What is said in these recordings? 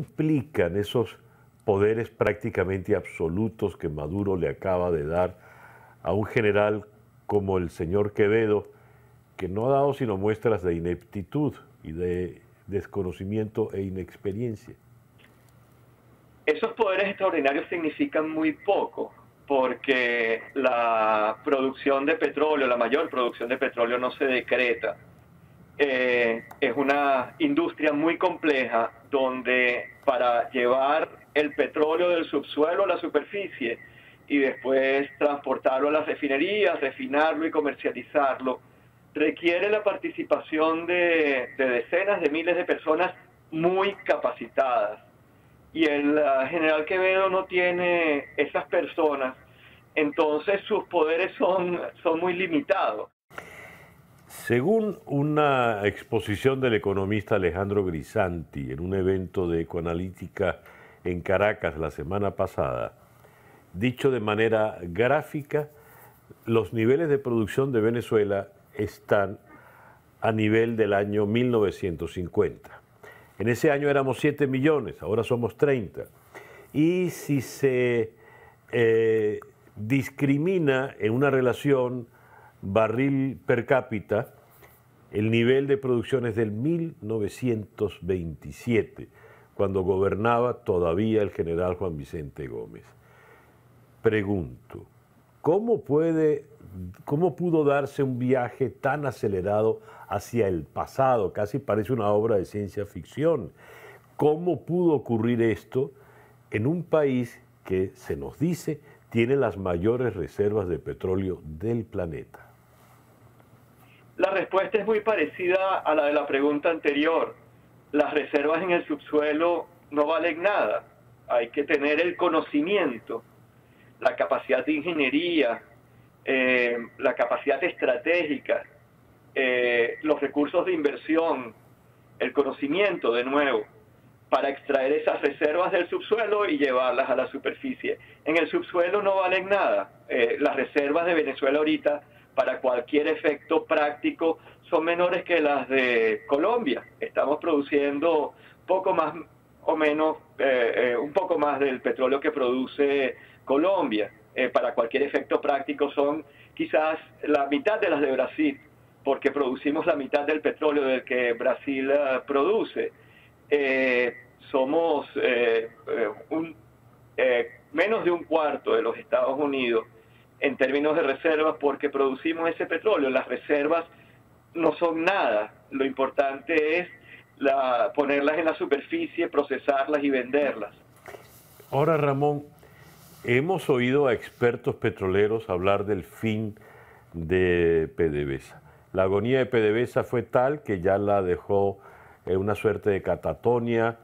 implican esos poderes prácticamente absolutos que Maduro le acaba de dar a un general como el señor Quevedo, que no ha dado sino muestras de ineptitud y de desconocimiento e inexperiencia? Esos poderes extraordinarios significan muy poco, porque la producción de petróleo, la mayor producción de petróleo no se decreta. Es una industria muy compleja donde para llevar el petróleo del subsuelo a la superficie y después transportarlo a las refinerías, refinarlo y comercializarlo, requiere la participación de decenas de miles de personas muy capacitadas. Y el general Quevedo no tiene esas personas, entonces sus poderes son muy limitados. Según una exposición del economista Alejandro Grisanti en un evento de Ecoanalítica en Caracas la semana pasada, dicho de manera gráfica, los niveles de producción de Venezuela están a nivel del año 1950. En ese año éramos 7 millones, ahora somos 30. Y si se discrimina en una relación barril per cápita, el nivel de producción es del 1927, cuando gobernaba todavía el general Juan Vicente Gómez. Pregunto, ¿cómo pudo darse un viaje tan acelerado hacia el pasado? Casi parece una obra de ciencia ficción. ¿Cómo pudo ocurrir esto en un país que, se nos dice, tiene las mayores reservas de petróleo del planeta? La respuesta es muy parecida a la de la pregunta anterior. Las reservas en el subsuelo no valen nada. Hay que tener el conocimiento, la capacidad de ingeniería, la capacidad estratégica, los recursos de inversión, el conocimiento de nuevo, para extraer esas reservas del subsuelo y llevarlas a la superficie. En el subsuelo no valen nada. Las reservas de Venezuela ahorita, para cualquier efecto práctico, son menores que las de Colombia. Estamos produciendo poco más o menos, un poco más del petróleo que produce Colombia. Para cualquier efecto práctico son quizás la mitad de las de Brasil, porque producimos la mitad del petróleo del que Brasil produce. Somos menos de un cuarto de los Estados Unidos en términos de reservas, porque producimos ese petróleo. Las reservas no son nada. Lo importante es ponerlas en la superficie, procesarlas y venderlas. Ahora, Ramón, hemos oído a expertos petroleros hablar del fin de PDVSA. La agonía de PDVSA fue tal que ya la dejó una suerte de catatonia,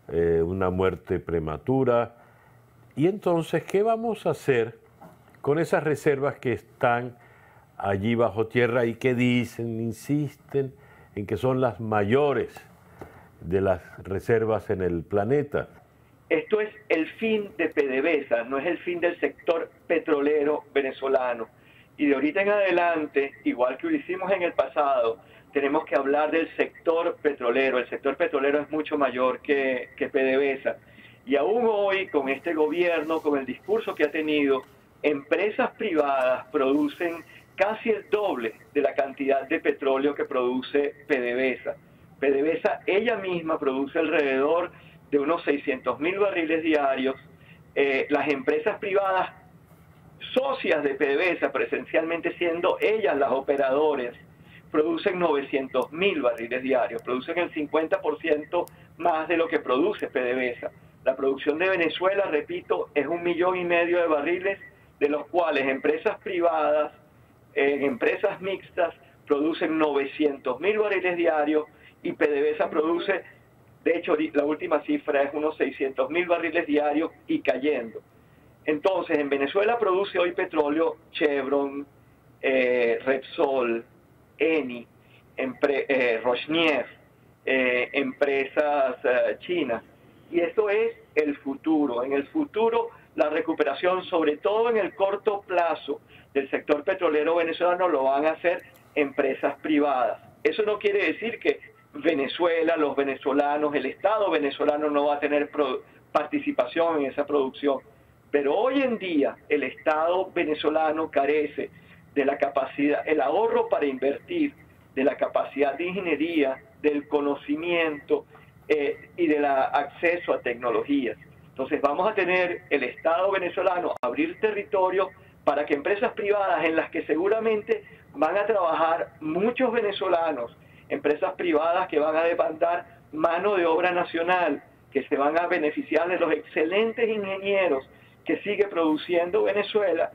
una muerte prematura. Y entonces, ¿qué vamos a hacer con esas reservas que están allí bajo tierra y que dicen, insisten en que son las mayores de las reservas en el planeta? Esto es el fin de PDVSA, no es el fin del sector petrolero venezolano. Y de ahorita en adelante, igual que lo hicimos en el pasado, tenemos que hablar del sector petrolero. El sector petrolero es mucho mayor que PDVSA. Y aún hoy, con este gobierno, con el discurso que ha tenido, empresas privadas producen casi el doble de la cantidad de petróleo que produce PDVSA. PDVSA ella misma produce alrededor de unos 600.000 barriles diarios. Las empresas privadas socias de PDVSA, presencialmente siendo ellas las operadoras, producen 900.000 barriles diarios, producen el 50% más de lo que produce PDVSA. La producción de Venezuela, repito, es 1,5 millones de barriles, de los cuales empresas privadas, empresas mixtas, producen 900.000 barriles diarios y PDVSA produce, de hecho, la última cifra es unos 600.000 barriles diarios y cayendo. Entonces, en Venezuela produce hoy petróleo Chevron, Repsol, Eni, Rosneft, empresas chinas. Y eso es el futuro. En el futuro, la recuperación, sobre todo en el corto plazo, del sector petrolero venezolano lo van a hacer empresas privadas. Eso no quiere decir que Venezuela, los venezolanos, el Estado venezolano no va a tener participación en esa producción. Pero hoy en día el Estado venezolano carece de la capacidad, el ahorro para invertir, de la capacidad de ingeniería, del conocimiento y del acceso a tecnologías. Entonces vamos a tener el Estado venezolano abrir territorio para que empresas privadas en las que seguramente van a trabajar muchos venezolanos, empresas privadas que van a demandar mano de obra nacional, que se van a beneficiar de los excelentes ingenieros que sigue produciendo Venezuela,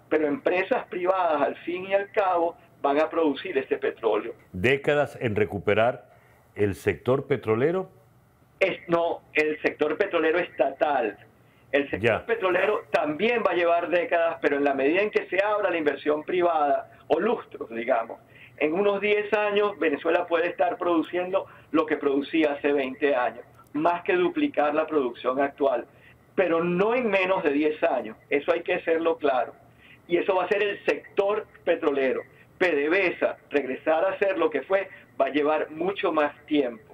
pero empresas privadas al fin y al cabo van a producir ese petróleo. ¿Décadas en recuperar el sector petrolero? No, el sector petrolero estatal. El sector petrolero también va a llevar décadas, pero en la medida en que se abra la inversión privada, o lustros, digamos, en unos 10 años Venezuela puede estar produciendo lo que producía hace 20 años, más que duplicar la producción actual, pero no en menos de 10 años, eso hay que hacerlo claro. Y eso va a ser el sector petrolero. PDVSA, regresar a ser lo que fue, va a llevar mucho más tiempo.